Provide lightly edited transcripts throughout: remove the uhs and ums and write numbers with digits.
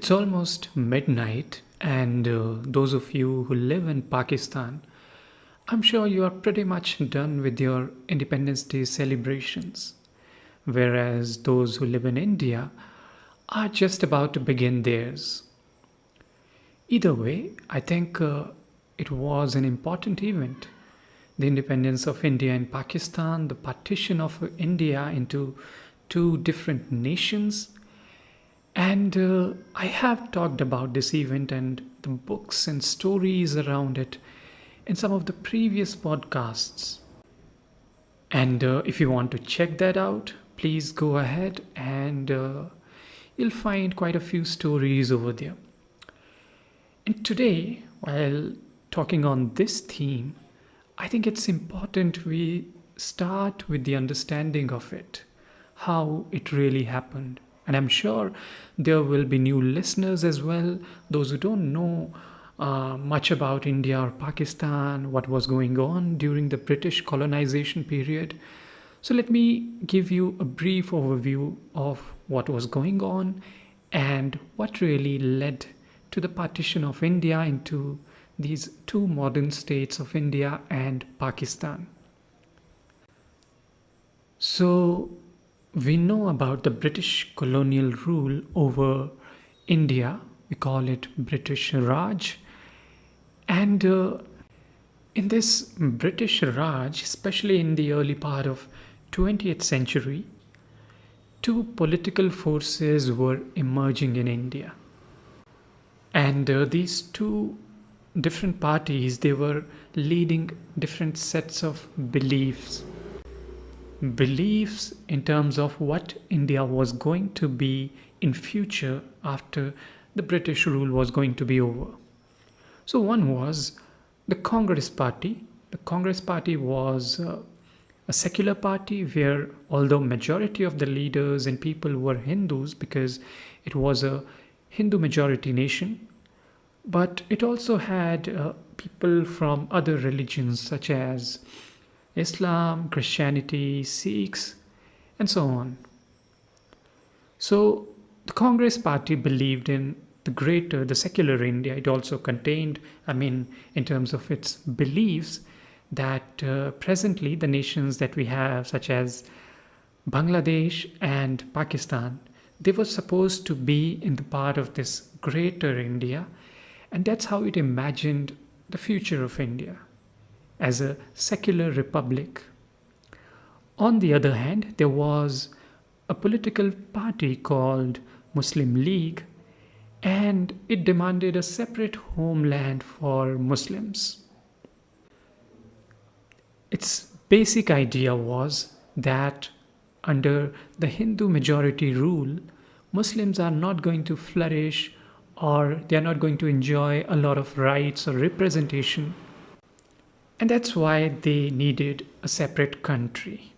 It's almost midnight, and those of you who live in Pakistan, I'm sure you are pretty much done with your Independence Day celebrations, whereas those who live in India are just about to begin theirs. Either way, I think it was an important event. The independence of India and Pakistan, the partition of India into two different nations, and I have talked about this event and the books and stories around it in some of the previous podcasts. And if you want to check that out, please go ahead and you'll find quite a few stories over there. And today, while talking on this theme, I think it's important we start with the understanding of it, how it really happened. And I'm sure there will be new listeners as well, those who don't know much about India or Pakistan, what was going on during the British colonization period. So let me give you a brief overview of what was going on and what really led to the partition of India into these two modern states of India and Pakistan. So we know about the British colonial rule over India. We call it British Raj. And in this British Raj, especially in the early part of 20th century, two political forces were emerging in India. And these two different parties, they were leading different sets of beliefs in terms of what India was going to be in future after the British rule was going to be over. So one was the Congress Party. The Congress Party was a secular party where, although majority of the leaders and people were Hindus because it was a Hindu majority nation, but it also had people from other religions such as Islam, Christianity, Sikhs, and so on. So the Congress Party believed in the secular India. It also contained, in terms of its beliefs, that presently the nations that we have, such as Bangladesh and Pakistan, they were supposed to be in the part of this greater India, and that's how it imagined the future of India as a secular republic. On the other hand, there was a political party called Muslim League, and it demanded a separate homeland for Muslims. Its basic idea was that under the Hindu majority rule, Muslims are not going to flourish or they are not going to enjoy a lot of rights or representation. And that's why they needed a separate country.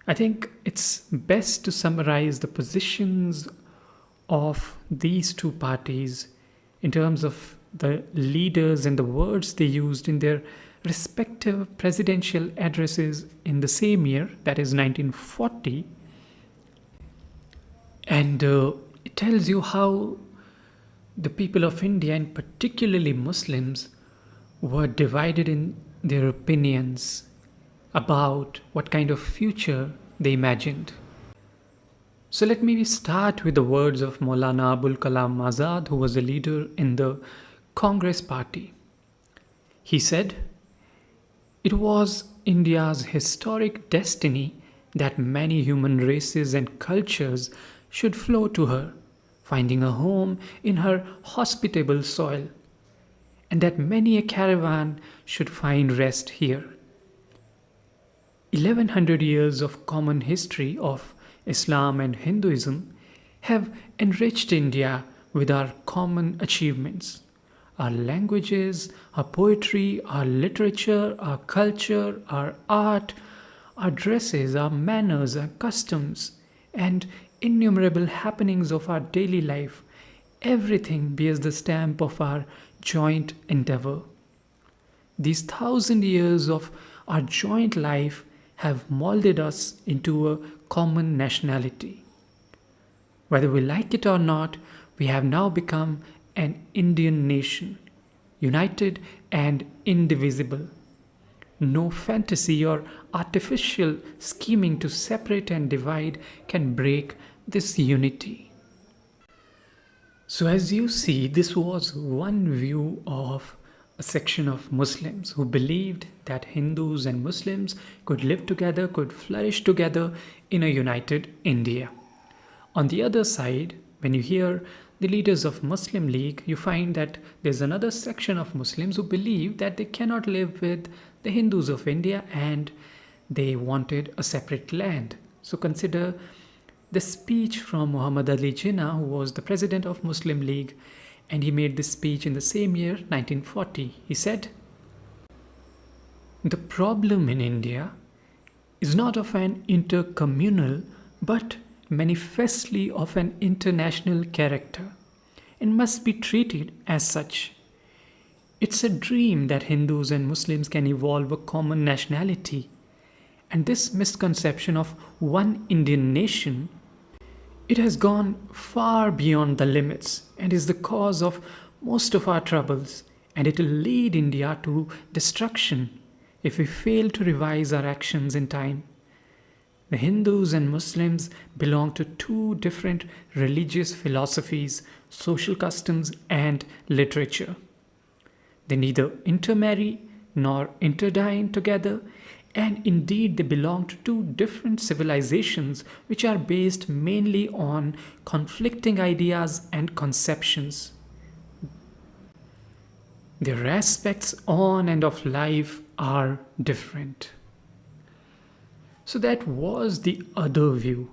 I think it's best to summarize the positions of these two parties in terms of the leaders and the words they used in their respective presidential addresses in the same year, that is 1940. And it tells you how the people of India, and particularly Muslims, were divided in their opinions about what kind of future they imagined. So let me start with the words of Maulana Abul Kalam Azad, who was a leader in the Congress Party. He said, "It was India's historic destiny that many human races and cultures should flow to her, finding a home in her hospitable soil, and that many a caravan should find rest here. 1100 years of common history of Islam and Hinduism have enriched India with our common achievements. Our languages, our poetry, our literature, our culture, our art, our dresses, our manners, our customs, and innumerable happenings of our daily life, everything bears the stamp of our joint endeavor. These 1,000 years of our joint life have molded us into a common nationality. Whether we like it or not, We have now become an Indian nation, united and indivisible. No fantasy or artificial scheming to separate and divide can break this unity. So, as you see, this was one view of a section of Muslims who believed that Hindus and Muslims could live together, could flourish together in a united India. On the other side, when you hear the leaders of Muslim League, you find that there's another section of Muslims who believe that they cannot live with the Hindus of India and they wanted a separate land. So consider the speech from Muhammad Ali Jinnah, who was the president of Muslim League, and he made this speech in the same year, 1940. He said, "The problem in India is not of an intercommunal but manifestly of an international character and must be treated as such. It's a dream that Hindus and Muslims can evolve a common nationality, and this misconception of one Indian nation, it has gone far beyond the limits and is the cause of most of our troubles, and it will lead India to destruction if we fail to revise our actions in time. The Hindus and Muslims belong to two different religious philosophies, social customs, and literature. They neither intermarry nor interdine together, and indeed they belong to two different civilizations which are based mainly on conflicting ideas and conceptions. Their aspects on and of life are different." So that was the other view.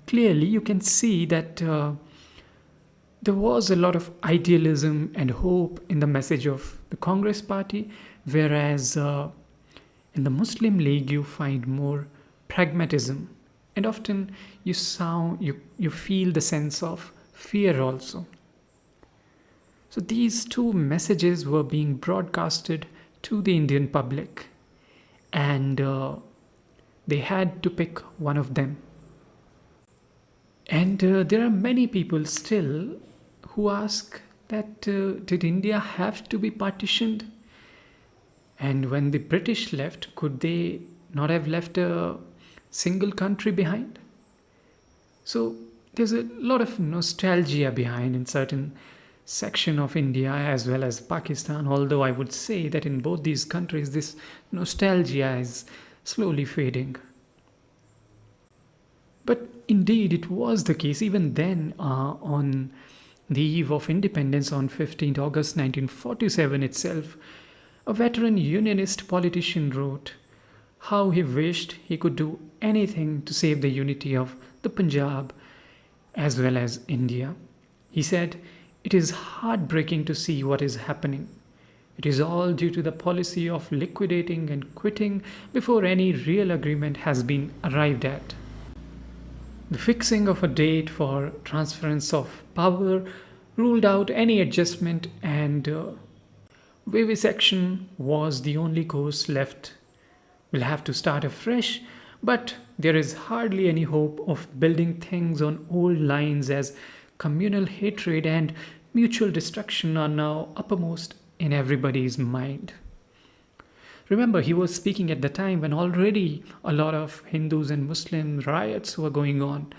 Clearly, you can see that there was a lot of idealism and hope in the message of the Congress Party, whereas in the Muslim League you find more pragmatism, and often you feel the sense of fear also. So these two messages were being broadcasted to the Indian public, and they had to pick one of them. And there are many people still who ask that did India have to be partitioned? And when the British left, could they not have left a single country behind? So there's a lot of nostalgia behind in certain section of India as well as Pakistan, although I would say that in both these countries this nostalgia is slowly fading. But indeed it was the case even then. On the eve of independence on 15th August 1947 itself, a veteran unionist politician wrote how he wished he could do anything to save the unity of the Punjab as well as India. He said, "It is heartbreaking to see what is happening. It is all due to the policy of liquidating and quitting before any real agreement has been arrived at. The fixing of a date for transference of power ruled out any adjustment, and vivisection was the only course left. We'll have to start afresh, but there is hardly any hope of building things on old lines, as communal hatred and mutual destruction are now uppermost in everybody's mind." Remember, he was speaking at the time when already a lot of Hindus and Muslim riots were going on,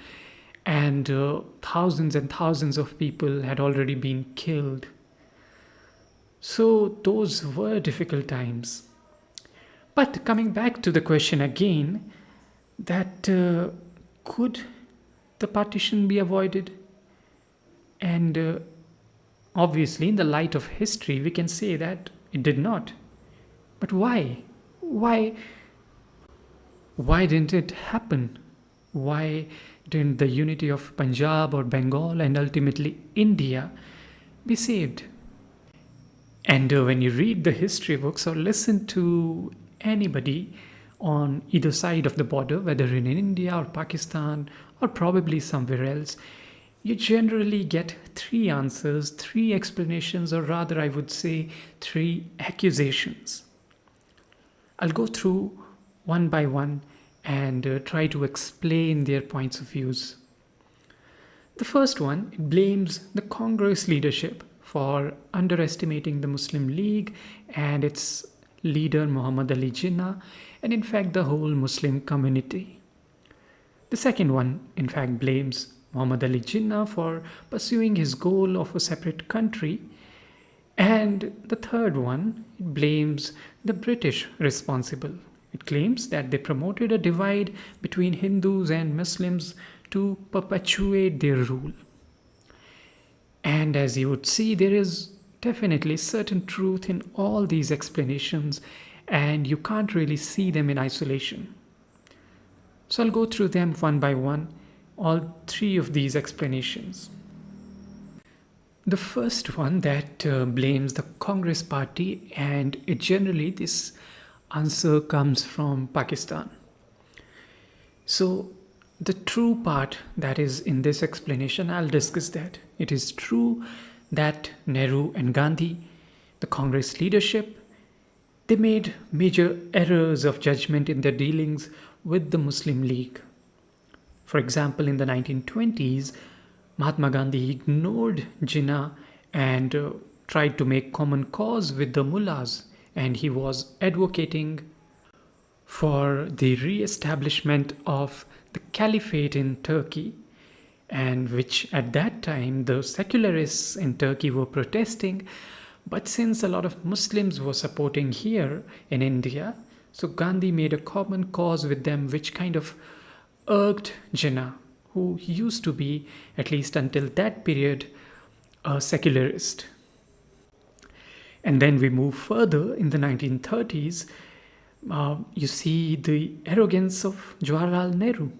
and thousands of people had already been killed. So those were difficult times. But coming back to the question again, that could the partition be avoided? And obviously, in the light of history, we can say that it did not. But why? Why didn't it happen? Why didn't the unity of Punjab or Bengal and ultimately India be saved? And when you read the history books or listen to anybody on either side of the border, whether in India or Pakistan or probably somewhere else, you generally get three answers, three explanations, or rather I would say three accusations. I'll go through one by one and try to explain their points of views. The first one, it blames the Congress leadership for underestimating the Muslim League and its leader Muhammad Ali Jinnah, and in fact the whole Muslim community. The second one, in fact, blames Muhammad Ali Jinnah for pursuing his goal of a separate country. And the third one, it blames the British responsible. It claims that they promoted a divide between Hindus and Muslims to perpetuate their rule. And as you would see, there is definitely certain truth in all these explanations, and you can't really see them in isolation. So I'll go through them one by one, all three of these explanations. The first one that blames the Congress party, and this answer comes from Pakistan. So the true part that is in this explanation, I'll discuss that. It is true that Nehru and Gandhi, the Congress leadership, they made major errors of judgment in their dealings with the Muslim League. For example, in the 1920s, Mahatma Gandhi ignored Jinnah and tried to make common cause with the mullahs, and he was advocating for the re-establishment of the caliphate in Turkey, and which at that time the secularists in Turkey were protesting. But since a lot of Muslims were supporting here in India, so Gandhi made a common cause with them, which kind of irked Jinnah, who used to be, at least until that period, a secularist. And then we move further in the 1930s. You see the arrogance of Jawaharlal Nehru.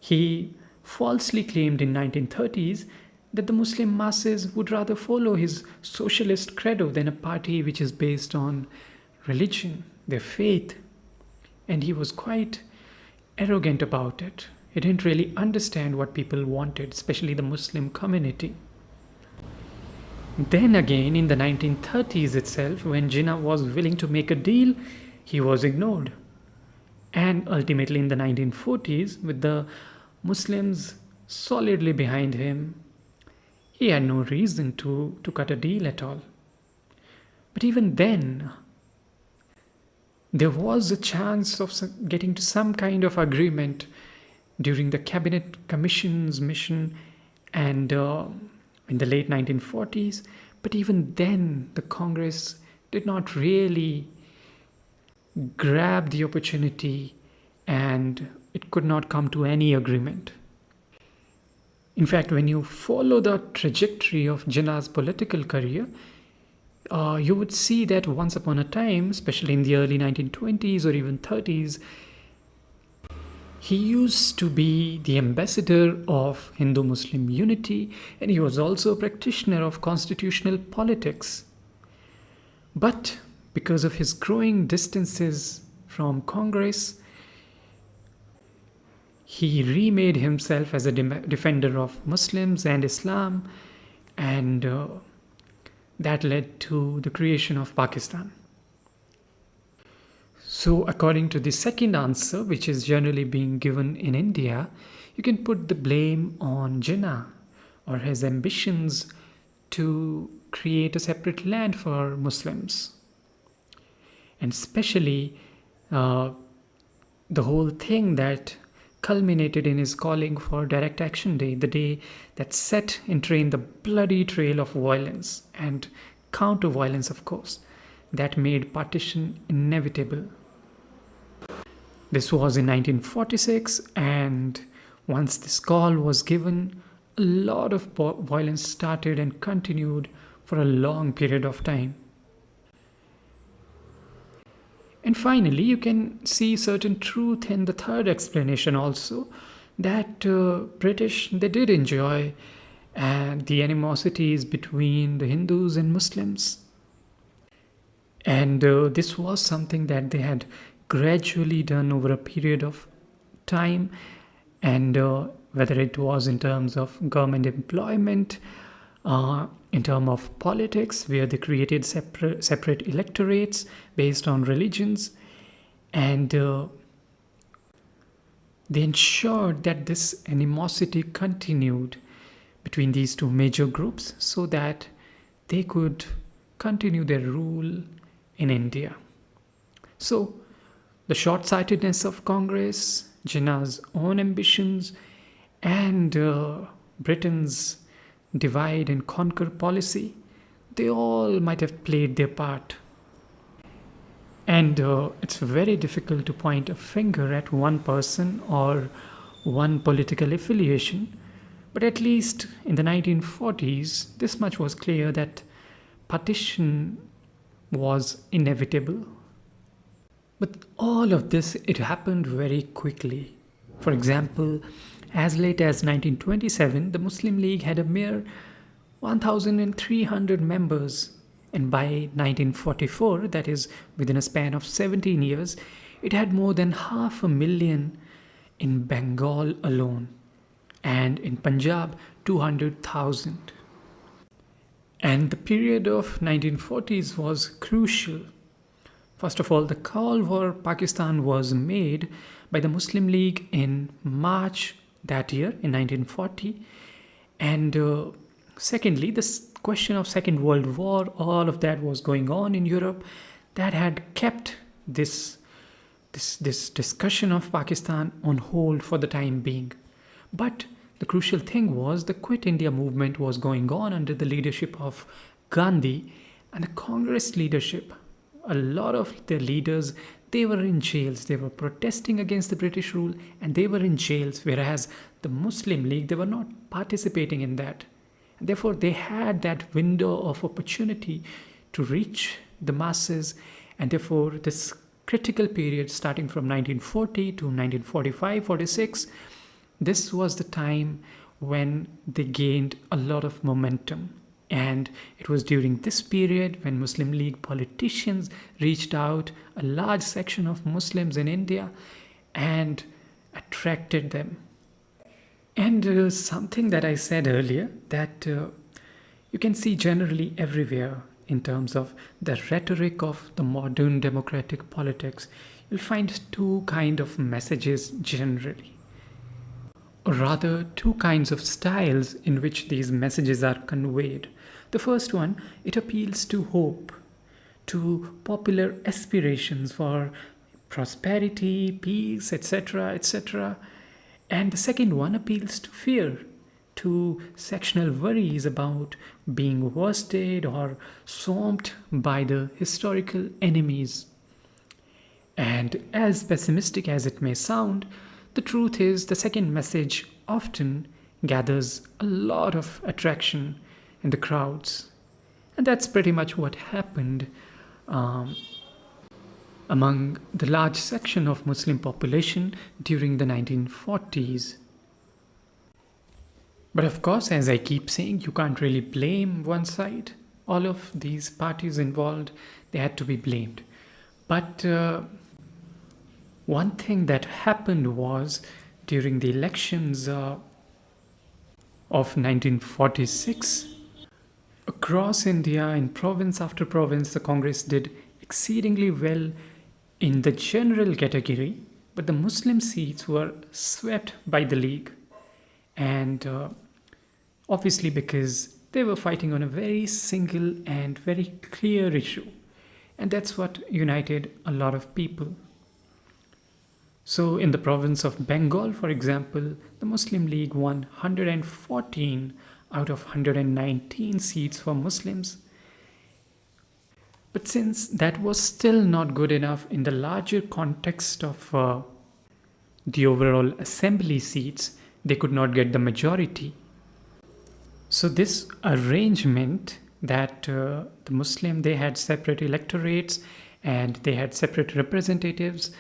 He falsely claimed in 1930s that the Muslim masses would rather follow his socialist credo than a party which is based on religion, their faith. And he was quite arrogant about it. He didn't really understand what people wanted, especially the Muslim community. Then again, in the 1930s itself, when Jinnah was willing to make a deal, he was ignored. And ultimately in the 1940s, with the Muslims solidly behind him, he had no reason to cut a deal at all. But even then, there was a chance of getting to some kind of agreement during the Cabinet Commission's mission and in the late 1940s. But even then, the Congress did not really grab the opportunity, and it could not come to any agreement. In fact, when you follow the trajectory of Jinnah's political career, you would see that once upon a time, especially in the early 1920s or even 30s, he used to be the ambassador of Hindu-Muslim unity, and he was also a practitioner of constitutional politics. But because of his growing distances from Congress, he remade himself as a defender of Muslims and Islam, and that led to the creation of Pakistan. So according to the second answer, which is generally being given in India, you can put the blame on Jinnah or his ambitions to create a separate land for Muslims. And especially the whole thing that culminated in his calling for Direct Action Day, the day that set in train the bloody trail of violence and counter-violence, of course, that made partition inevitable. This was in 1946, and once this call was given, a lot of violence started and continued for a long period of time. And finally, you can see certain truth in the third explanation also, that British, they did enjoy the animosities between the Hindus and Muslims. And this was something that they had gradually done over a period of time, and whether it was in terms of government employment, in terms of politics, where they created separate electorates based on religions, and They ensured that this animosity continued between these two major groups so that they could continue their rule in India. So, the short sightedness of Congress, Jinnah's own ambitions, and Britain's divide and conquer policy, they all might have played their part. And it's very difficult to point a finger at one person or one political affiliation, but at least in the 1940s, this much was clear that partition was inevitable. But all of this, it happened very quickly. For example, as late as 1927, the Muslim League had a mere 1,300 members, and by 1944, that is within a span of 17 years, it had more than 500,000 in Bengal alone, and in Punjab, 200,000. And the period of 1940s was crucial. First of all, the call for Pakistan was made by the Muslim League in March that year, in 1940. And secondly, this question of Second World War, all of that was going on in Europe, that had kept this discussion of Pakistan on hold for the time being. But the crucial thing was the Quit India movement was going on under the leadership of Gandhi, and the Congress leadership. A lot of the leaders, they were in jails. They were protesting against the British rule and they were in jails, whereas the Muslim League, they were not participating in that. And therefore, they had that window of opportunity to reach the masses, and therefore this critical period starting from 1940 to 1945-46, this was the time when they gained a lot of momentum. And it was during this period when Muslim League politicians reached out a large section of Muslims in India and attracted them. And something that I said earlier, that you can see generally everywhere in terms of the rhetoric of the modern democratic politics, you'll find two kinds of messages generally. Or rather, two kinds of styles in which these messages are conveyed. The first one, it appeals to hope, to popular aspirations for prosperity, peace, etc., etc. And the second one appeals to fear, to sectional worries about being worsted or swamped by the historical enemies. And as pessimistic as it may sound, the truth is the second message often gathers a lot of attraction in the crowds. And that's pretty much what happened among the large section of Muslim population during the 1940s. But of course, as I keep saying, you can't really blame one side. All of these parties involved, they had to be blamed. But one thing that happened was during the elections of 1946, across India, in province after province, the Congress did exceedingly well in the general category, but the Muslim seats were swept by the League. And obviously because they were fighting on a very single and very clear issue. And that's what united a lot of people. So in the province of Bengal, for example, the Muslim League won 114 out of 119 seats for Muslims. But since that was still not good enough in the larger context of the overall assembly seats, they could not get the majority. So this arrangement that the Muslim, they had separate electorates and they had separate representatives,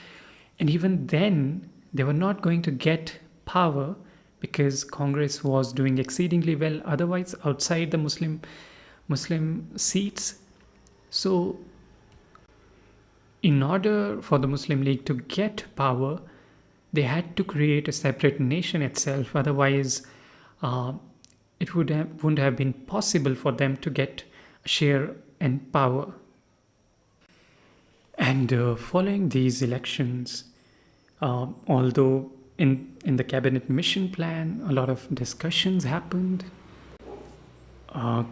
and even then they were not going to get power because Congress was doing exceedingly well otherwise outside the Muslim seats. So in order for the Muslim League to get power, they had to create a separate nation itself. Otherwise, it wouldn't have been possible for them to get a share and power. And following these elections, although In the cabinet mission plan, a lot of discussions happened.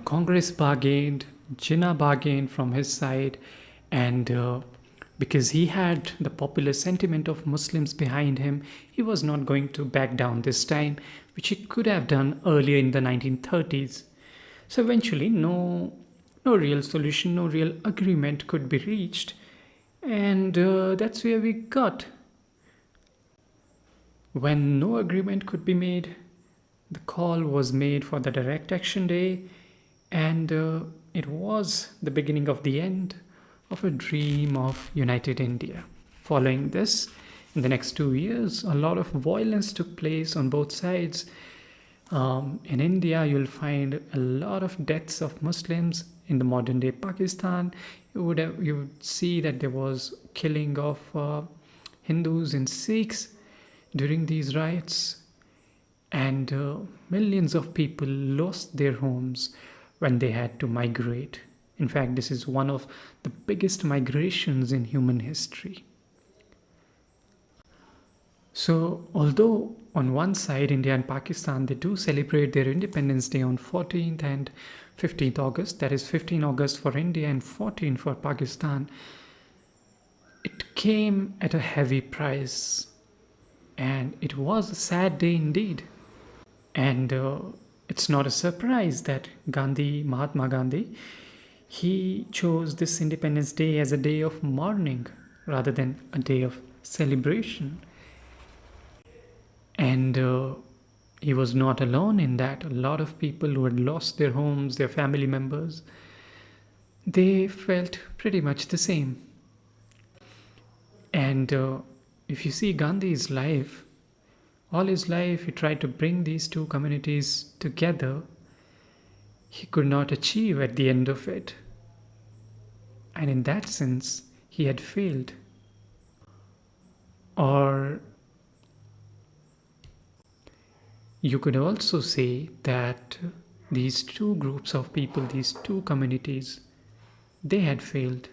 Congress bargained, Jinnah bargained from his side, and because he had the popular sentiment of Muslims behind him, he was not going to back down this time, which he could have done earlier in the 1930s. So eventually, no real solution, no real agreement could be reached, and that's where we got. When no agreement could be made, the call was made for the direct action day, and it was the beginning of the end of a dream of united India. Following this, in the next 2 years, a lot of violence took place on both sides. In India, you'll find a lot of deaths of Muslims. In the modern day Pakistan, you would see that there was killing of Hindus and Sikhs during these riots, and millions of people lost their homes when they had to migrate. In fact, this is one of the biggest migrations in human history. So, although on one side, India and Pakistan, they do celebrate their Independence Day on 14th and 15th August, that is 15 August for India and 14 for Pakistan, it came at a heavy price. And it was a sad day indeed. And it's not a surprise that Mahatma Gandhi, he chose this Independence Day as a day of mourning rather than a day of celebration. And he was not alone in that. A lot of people who had lost their homes, their family members, they felt pretty much the same. And if you see Gandhi's life, all his life he tried to bring these two communities together. He could not achieve at the end of it. And in that sense, he had failed. Or you could also say that these two groups of people, these two communities, they had failed.